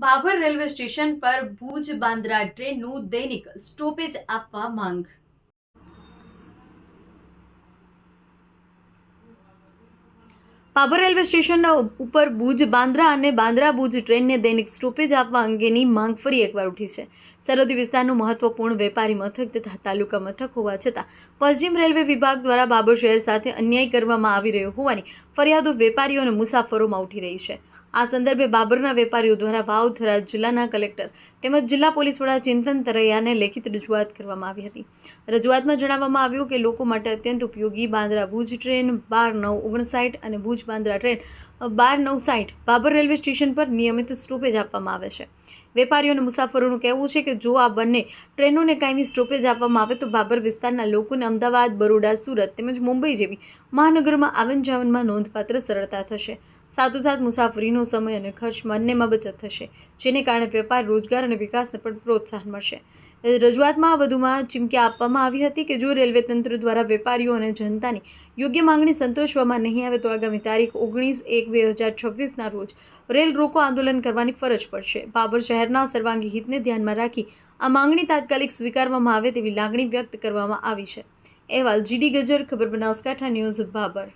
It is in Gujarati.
બાબર રેલવે સ્ટેશન પર ભુજ બાંદ્રા ટ્રેનનું દૈનિક સ્ટોપેજ આપવા માંગ। બાબર રેલવે સ્ટેશન ઉપર ભુજ બાંદ્રા અને બાંદ્રા ભુજ ટ્રેનને દૈનિક સ્ટોપેજ આપવા અંગેની માંગ ફરી એકવાર ઉઠી છે। સરહદી વિસ્તારનું મહત્વપૂર્ણ વેપારી મથક તથા તાલુકા મથક હોવા છતાં પશ્ચિમ રેલવે વિભાગ દ્વારા બાબર શહેર સાથે અન્યાય કરવામાં આવી રહ્યો હોવાની ફરિયાદો વેપારીઓ અને મુસાફરોમાં ઉઠી રહી છે। આ સંદર્ભે બાબરના વેપારીઓ દ્વારા વાવ થરાદ જિલ્લાના કલેક્ટર તેમજ જિલ્લા પોલીસ વડા ચિંતન તરૈયાને લેખિત રજૂઆત કરવામાં આવી હતી। રજૂઆતમાં જણાવવામાં આવ્યું કે લોકો માટે અત્યંત ઉપયોગી બાંદ્રા ભુજ ટ્રેન 12-9-59 અને Bhuj Bandra train 12-9-60 Babar railway station પર નિયમિત સ્ટોપેજ આપવામાં આવે છે। વેપારીઓ અને મુસાફરોનું કહેવું છે કે જો આ બંને ટ્રેનોને કાયમી સ્ટોપેજ આપવામાં આવે તો બાબર વિસ્તારના લોકોને અમદાવાદ, બરોડા, સુરત તેમજ મુંબઈ જેવી મહાનગરોમાં આવન જાવનમાં નોંધપાત્ર સરળતા થશે। સાથોસાથ મુસાફરીનો સમય અને ખર્ચ બંનેમાં બચત થશે, જેને કારણે વેપાર, રોજગાર અને વિકાસને પણ પ્રોત્સાહન મળશે। રજૂઆતમાં વધુમાં ચીમકી આપવામાં આવી હતી કે જો રેલવે તંત્ર દ્વારા વેપારીઓ અને જનતાની યોગ્ય માંગણી સંતોષવામાં નહીં આવે તો આગામી તારીખ 19/1/2026ના રોજ રેલ રોકો આંદોલન કરવાની ફરજ પડશે। બાબર શહેરના સર્વાંગી હિતને ધ્યાનમાં રાખી આ માંગણી તાત્કાલિક સ્વીકારવામાં આવે તેવી લાગણી વ્યક્ત કરવામાં આવી છે। અહેવાલ GD ગજ્જર, ખબર બનાસકાંઠા ન્યૂઝ, બાબર।